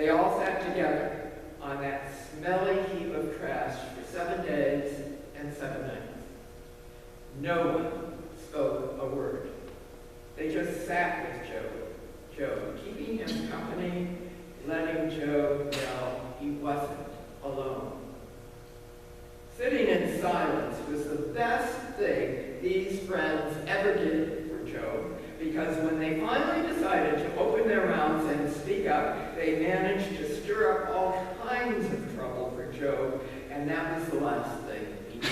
They all sat together on that smelly heap of trash for 7 days and 7 nights. No one spoke a word. They just sat with Job, keeping him company, letting Job know he wasn't alone. Sitting in silence was the best thing these friends ever did for Job, because when they finally decided to open their mouths and speak up, they managed to stir up all kinds of trouble for Job, and that was the last thing he did.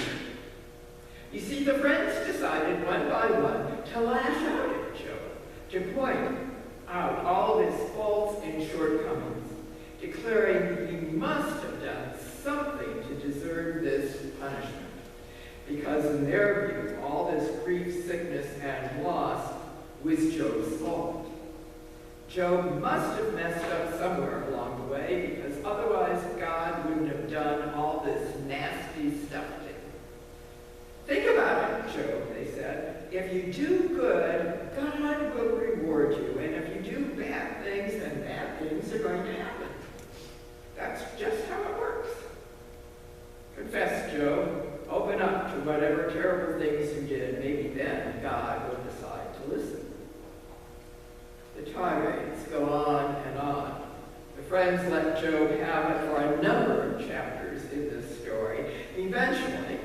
You see, the friends decided one by one to lash out at Job, to point out all of his faults and shortcomings, declaring he must have done something to deserve this punishment. Because in their view, all this grief, sickness, and loss was Job's fault. Job must have messed up somewhere along the way, because otherwise God wouldn't have done all this nasty stuff to him. Think about it, Job, they said. If you do good, God will reward you. And if you do bad things, then bad things are going to happen. That's just how it works. Confess, Job. Open up to whatever terrible things you did. Maybe then God will decide to listen. The tirades go on and on. The friends let Job have it for a number of chapters in this story. Eventually,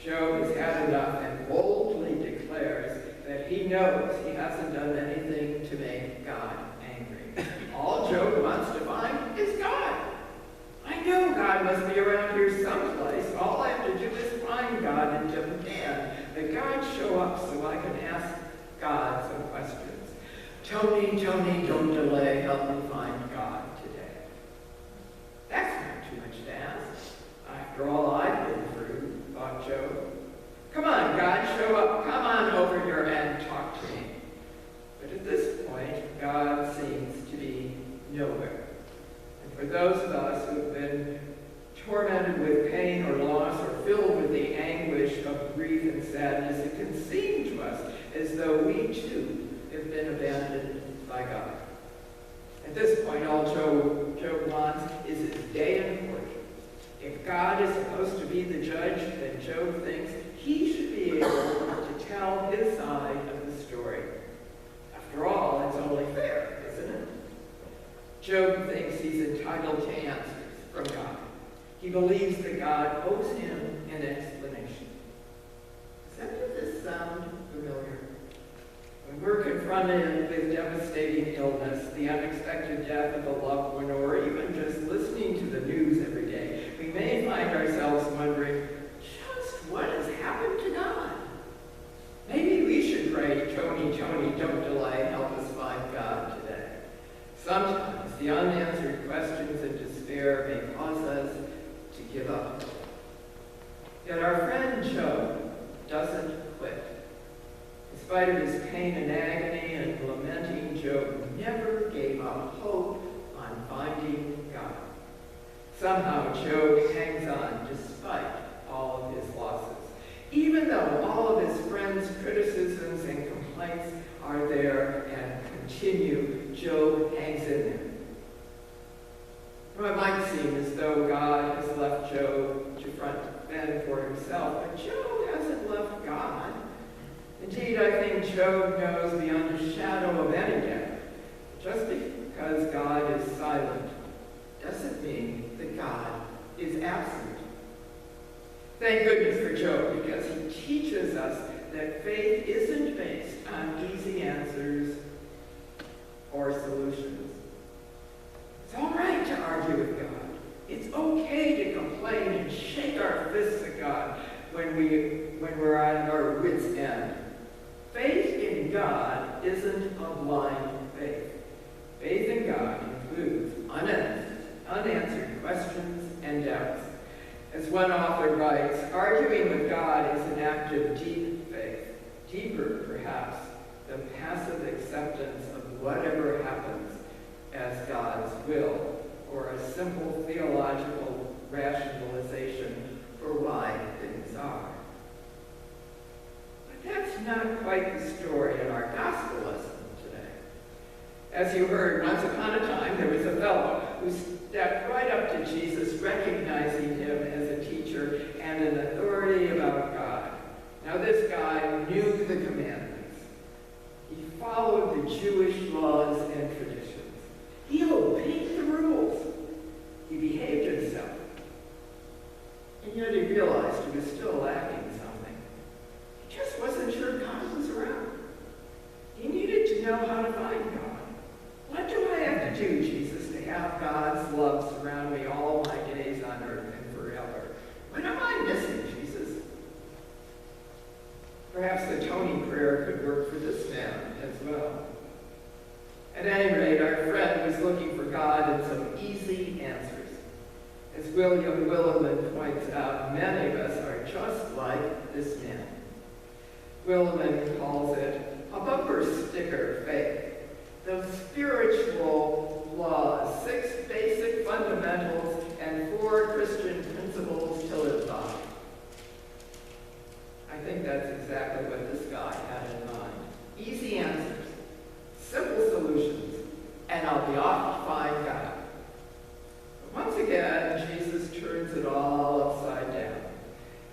Job has had enough and boldly declares that he knows he hasn't done anything to make God angry. All Job wants to find is God. I know God must be around here someplace. All I have to do is find God and demand that God show up so I can ask God some questions. Tony, don't delay. Help me find God today. That's not too much to ask. After all I've been through, thought Job. Come on, God, show up. Come on over here and talk to me. But at this point, God seems to be nowhere. And for those of us who have been tormented with pain or loss or filled with the anguish of grief and sadness, it can seem to us as though we too have been abandoned by God. At this point, all Job wants is his day in court. If God is supposed to be the judge, then Job thinks he should be able to tell his side of the story. After all, it's only fair, isn't it? Job thinks he's entitled to answers from God. He believes that God owes him an explanation. Does any of this sound familiar? When we're confronted with devastating illness, the unexpected death of a loved one, or even just listening to the news every day, we may find ourselves wondering, just what has happened to God? Maybe we should pray, Tony, don't delay, help us find God today. Sometimes the unanswered questions and despair may cause us to give up. Yet our friend Job doesn't quit. In spite of his pain and agony and lamenting, Job never gave up hope on finding God. Somehow Job hangs on despite all of his losses. Even though all of his friends' criticisms and complaints are there and continue, Job hangs in there. Well, it might seem as though God has left Job to fend for himself, but Job hasn't left God. Indeed, I think Job knows beyond a shadow of any doubt. Just because God is silent doesn't mean that God is absent. Thank goodness for Job, because he teaches us that faith isn't based on easy answers or solutions. It's all right to argue with God. It's okay to complain and shake our fists at God when we're at our wits' end. Faith in God isn't a blind faith. Faith in God includes unanswered questions and doubts. As one author writes, arguing with God is an act of deep faith, deeper perhaps than passive acceptance of whatever happens as God's will, or a simple theological rationalization for why things are. But that's not quite the story in our gospel lesson today. As you heard, once upon a time there was a fellow who who stepped right up to Jesus, recognizing him as a teacher and an authority about God. Now this guy knew the commandments. He followed the Jewish laws and traditions. He obeyed the rules. He behaved himself. And yet he realized he was still lacking something. He just wasn't sure God was around. He needed to know how to find God. What do I have to do, Jesus, to have God's love surround me all my days on earth and forever? What am I missing, Jesus? Perhaps the Tony prayer could work for this man as well. At any rate, our friend was looking for God in some easy answers. As William Willimon points out, many of us are just like this man. Willimon calls it a bumper sticker faith. Those spiritual laws, 6 basic fundamentals, and 4 Christian principles to live by. I think that's exactly what this guy had in mind. Easy answers, simple solutions, and I'll be off to find God. But once again, Jesus turns it all upside down.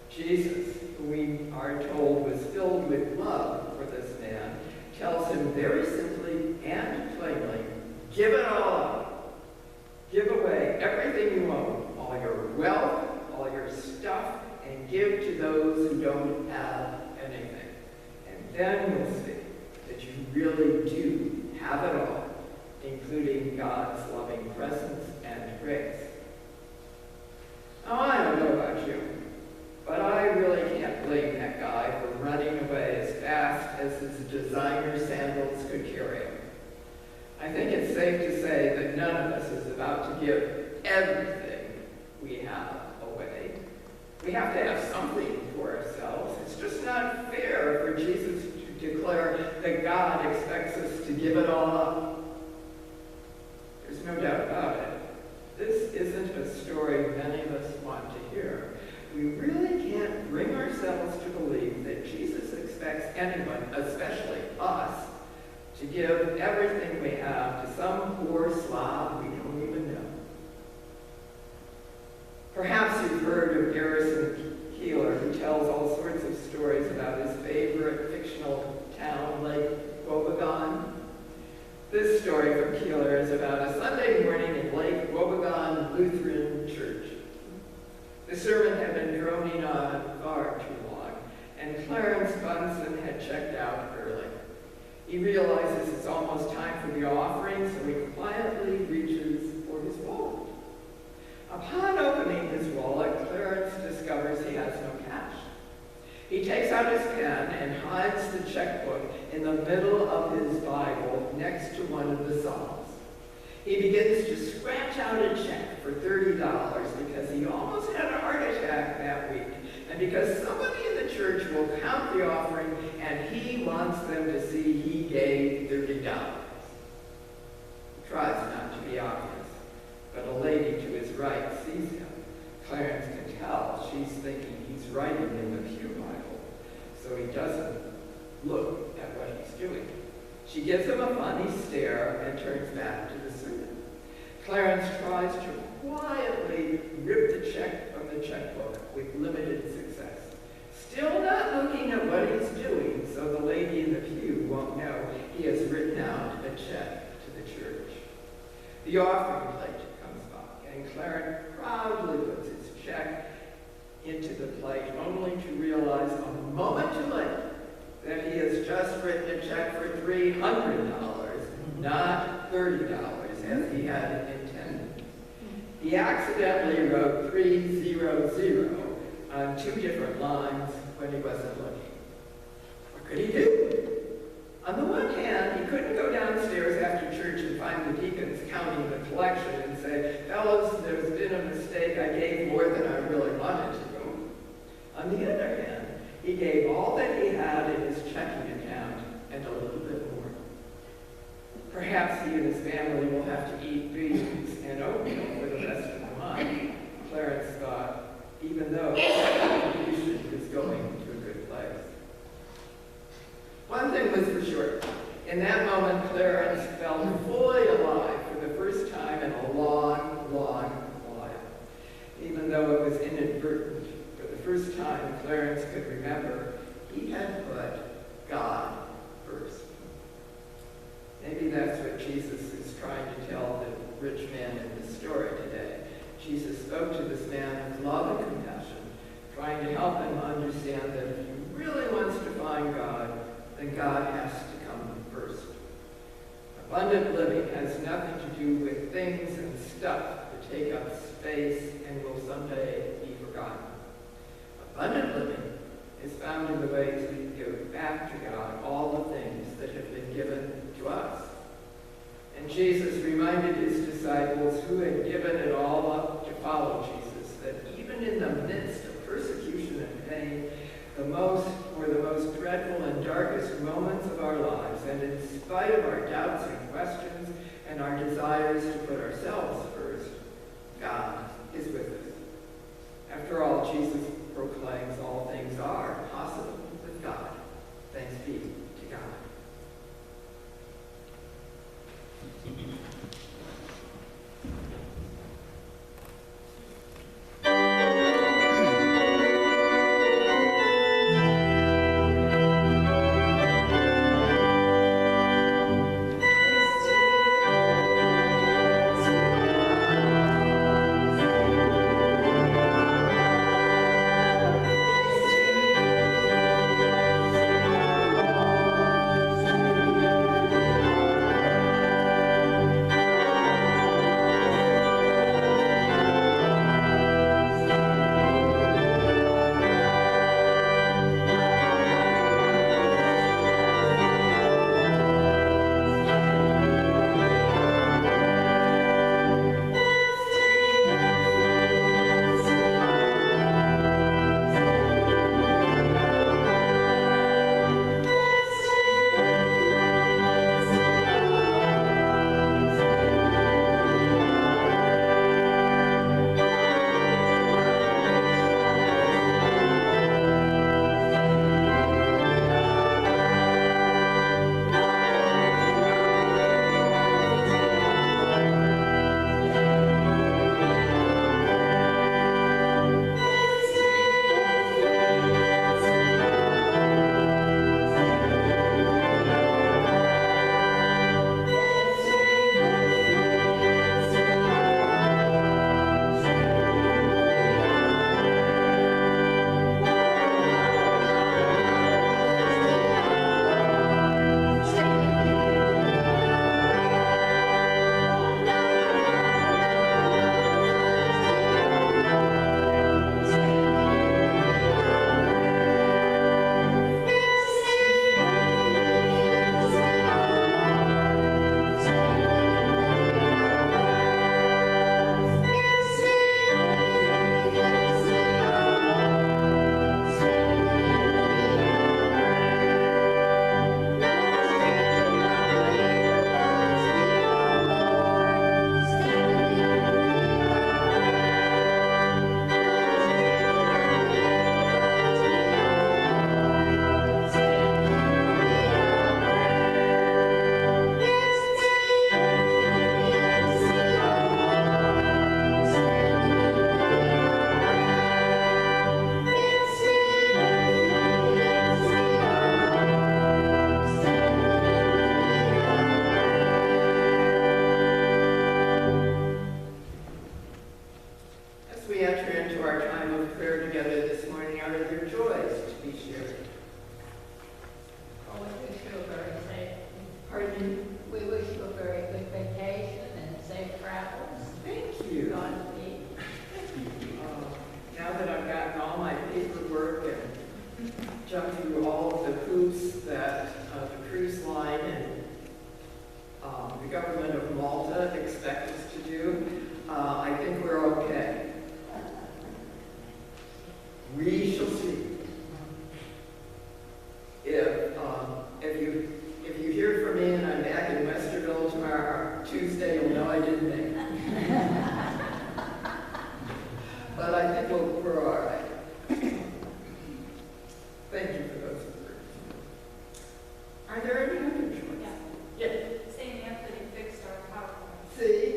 Jesus, who we are told was filled with love for this man, tells him very simply and plainly, give it all up. Give away everything you own, all your wealth, all your stuff, and give to those who don't have anything. And then you'll see that you really do have it all, including God's loving presence and grace. Now, I don't know about you, but I really can't blame that guy for running away as fast as his designer sandals could carry him. I think it's safe to say that none of us is about to give everything we have away. We have to have something for ourselves. It's just not fair for Jesus to declare that God expects us to give it all up. There's no doubt about it. This isn't a story many of us want to hear. We really can't bring ourselves to believe that Jesus expects anyone, especially us, to give everything we have to some poor slob we don't even know. Perhaps you've heard of Garrison Keillor, who tells all sorts of stories about his favorite fictional town, Lake Wobegon. This story from Keillor is about a Sunday morning in Lake Wobegon Lutheran Church. The sermon had been droning on far too long, and Clarence Bunsen had checked out early. He realizes it's almost time for the offering, so he quietly reaches for his wallet. Upon opening his wallet, Clarence discovers he has no cash. He takes out his pen and hides the checkbook in the middle of his Bible next to one of the Psalms. He begins to scratch out a check for $30 because he almost had a heart attack that week, and because somebody in the church will count the offering and he wants them to see he gave $30. He tries not to be obvious, but a lady to his right sees him. Clarence can tell she's thinking he's writing in the Pew Bible, so he doesn't look at what he's doing. She gives him a funny stare and turns back to the sermon. Clarence tries to quietly rip the check from the checkbook with limited success. Still not looking at what he's doing, so the lady in the pew won't know he has written out a check to the church. The offering plate comes by, and Clarence proudly puts his check into the plate, only to realize a moment too late that he has just written a check for $300, not $30, as he had intended. He accidentally wrote 300 on 2 different lines when he wasn't looking. What could he do? On the one hand, he couldn't go downstairs after church and find the deacons counting the collection and say, fellows, there's been a mistake, I gave more than I really wanted to. On the other hand, he gave all that he had in his checking account and a little bit more. Perhaps he and his family will have to eat beans and oatmeal for the rest of the month, Clarence thought, even though the contribution was going to a good place. One thing was for sure. In that moment, Clarence felt fully alive for the first time in a long first time Clarence could remember, he had put God first. Maybe that's what Jesus is trying to tell the rich man in the story today. Jesus spoke to this man with love and compassion, trying to help him understand that if he really wants to find God, then God has to come first. Abundant living has nothing to do with things and stuff that take up space and will someday be forgotten. Abundant living is found in the ways we give back to God all the things that have been given to us. And Jesus reminded his disciples who had given it all up to follow Jesus, that even in the midst of persecution and pain, the most dreadful and darkest moments of our lives, and in spite of our doubts and questions and our desires to put ourselves first, God is with us. After all, Jesus proclaims all things are possible with God. Thanks be to God.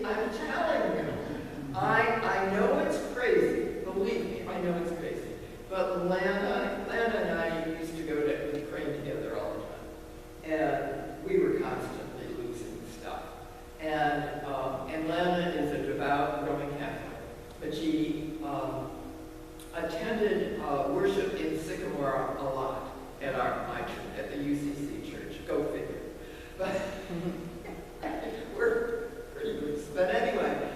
I'm telling you. And Lana is a devout Roman Catholic, but she attended worship in Sycamore a lot at my church, at the UCC church. Go figure. But we're pretty loose. But anyway,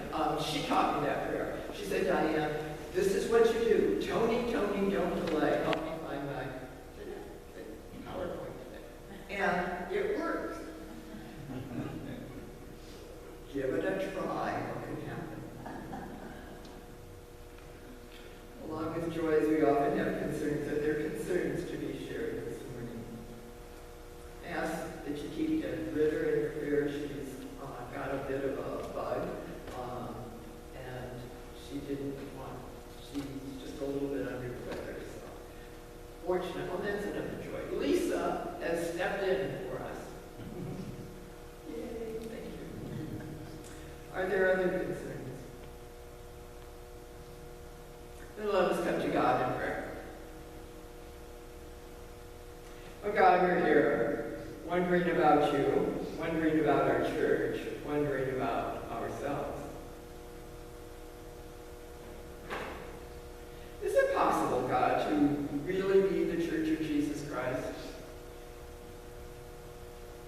she taught me that prayer. She said, Diane, this is what you do. Tony, Tony, don't delay. Help me find my PowerPoint today. And it works. Give it a try. What can happen? Along with joys, we often have concerns, and there are concerns to be shared this morning. I ask that you keep Deb Ritter in prayer. She's got a bit of a bug, and she's just a little bit under the weather. So, fortunate. Well, that's another joy. Lisa has stepped in for us. Yay, thank you. Are there other concerns? Then let us come to God in prayer. Oh God, we're here, wondering about you, wondering about our church, wondering about ourselves. Is it possible, God, to really be the Church of Jesus Christ?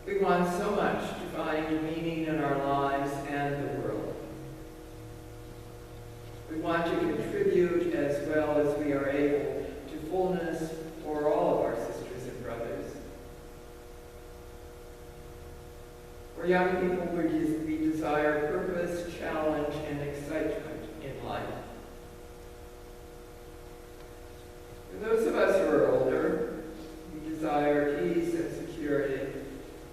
We want so much to find meaning in our lives and the world. We want to contribute as well as we are able to fullness for all of our sisters and brothers. For young people, we desire purpose, challenge, and excitement in life. For those of us who are older, we desire peace and security,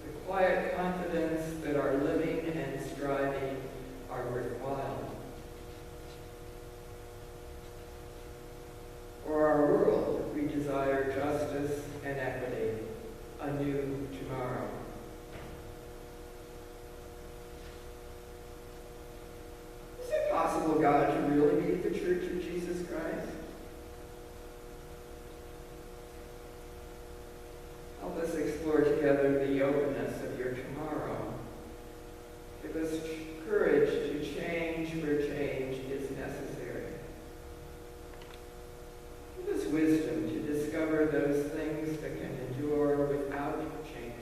the quiet confidence that our living and striving are worthwhile. For our world, we desire justice and equity, a new tomorrow. Is it possible, God, to really be the Church of Jesus Christ? Help us explore together the openness of your tomorrow. Give us courage to change where change is necessary. Give us wisdom to discover those things that can endure without changing.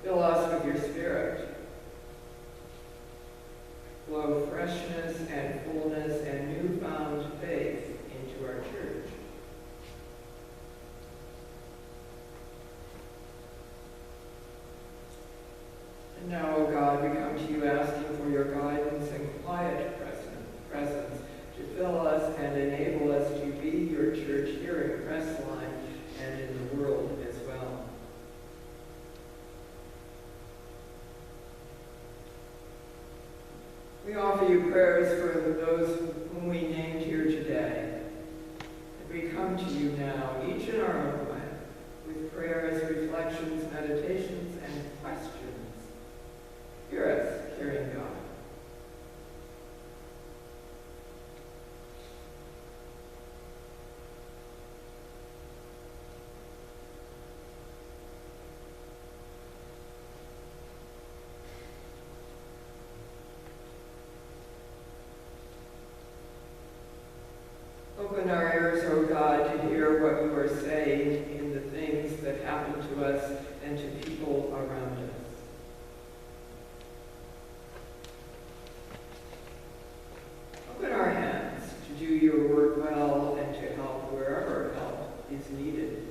Fill us with your Spirit. Blow freshness and fullness and newfound faith into our church. And now, O God, we come to you asking for your guidance and quiet presence to fill us and enable us to be your church here in Crestline and in the world as well. We offer you prayers for those whom we named here today. And we come to you now, each in our own way, with prayers, reflections, meditations, and questions. Hear us, caring God. Open our ears, O God, to hear what you are saying in the things that happen to us and to people around us. Open our hands to do your work well and to help wherever help is needed.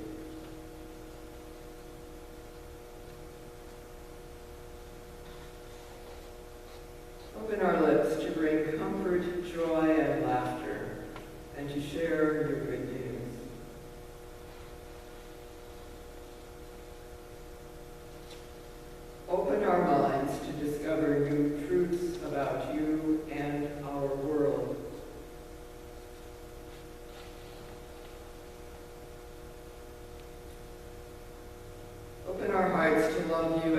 Open our lips to bring comfort, joy, and laughter, and to share your good news. Open our minds to discover new truths about you and our world. Open our hearts to love you